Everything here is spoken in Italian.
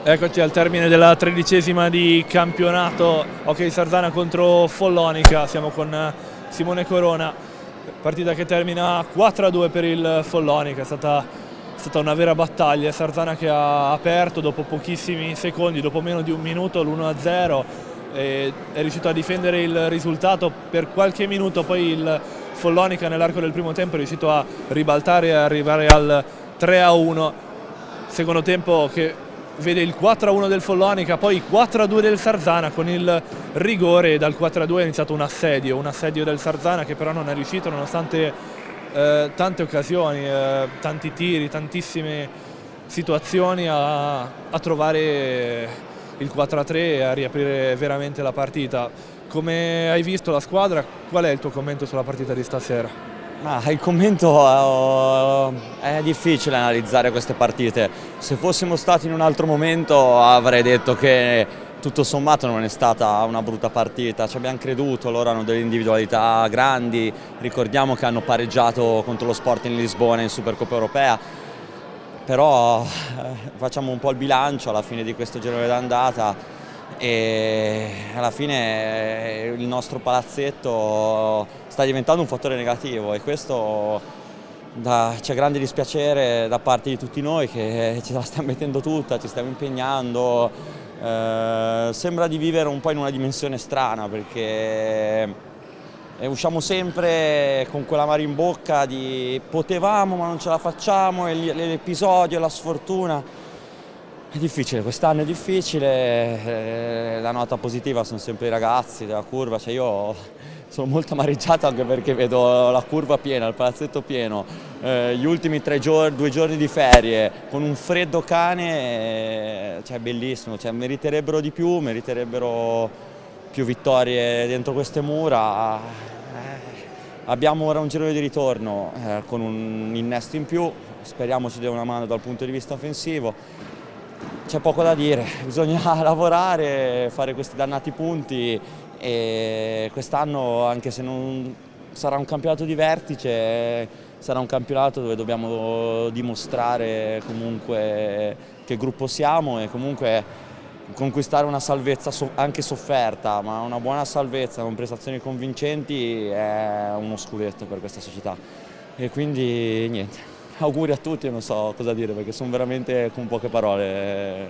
Eccoci al termine della 13ª di campionato Hockey Sarzana contro Follonica. Siamo con Simone Corona, partita che termina 4-2 per il Follonica. È stata una vera battaglia. Sarzana che ha aperto dopo pochissimi secondi, dopo meno di un minuto, l'1-0, e è riuscito a difendere il risultato per qualche minuto. Poi il Follonica nell'arco del primo tempo è riuscito a ribaltare e arrivare al 3-1. Secondo tempo che vede il 4-1 del Follonica, poi 4-2 del Sarzana con il rigore, e dal 4-2 è iniziato un assedio del Sarzana che però non è riuscito, nonostante tante occasioni, tanti tiri, tantissime situazioni, a trovare il 4-3 e a riaprire veramente la partita. Come hai visto la squadra? Qual è il tuo commento sulla partita di stasera? Il commento è difficile analizzare queste partite. Se fossimo stati in un altro momento avrei detto che tutto sommato non è stata una brutta partita. Ci abbiamo creduto, loro hanno delle individualità grandi, ricordiamo che hanno pareggiato contro lo Sporting Lisbona in Supercoppa Europea, però facciamo un po' il bilancio alla fine di questo girone d'andata e alla fine il nostro palazzetto sta diventando un fattore negativo e questo c'è grande dispiacere da parte di tutti noi che ce la stiamo mettendo tutta, ci stiamo impegnando, sembra di vivere un po' in una dimensione strana perché usciamo sempre con quell'amaro in bocca di potevamo ma non ce la facciamo, e l'episodio, la sfortuna. È difficile, quest'anno è difficile, la nota positiva sono sempre i ragazzi della curva, cioè io sono molto amareggiato anche perché vedo la curva piena, il palazzetto pieno, gli ultimi 2 giorni di ferie con un freddo cane, cioè bellissimo, cioè meriterebbero di più, meriterebbero più vittorie dentro queste mura. Abbiamo ora un girone di ritorno con un innesto in più, speriamo ci dia una mano dal punto di vista offensivo. C'è poco da dire, bisogna lavorare, fare questi dannati punti e quest'anno, anche se non sarà un campionato di vertice, sarà un campionato dove dobbiamo dimostrare comunque che gruppo siamo e comunque conquistare una salvezza anche sofferta, ma una buona salvezza con prestazioni convincenti è uno scudetto per questa società. E quindi niente. Auguri a tutti, non so cosa dire perché sono veramente con poche parole.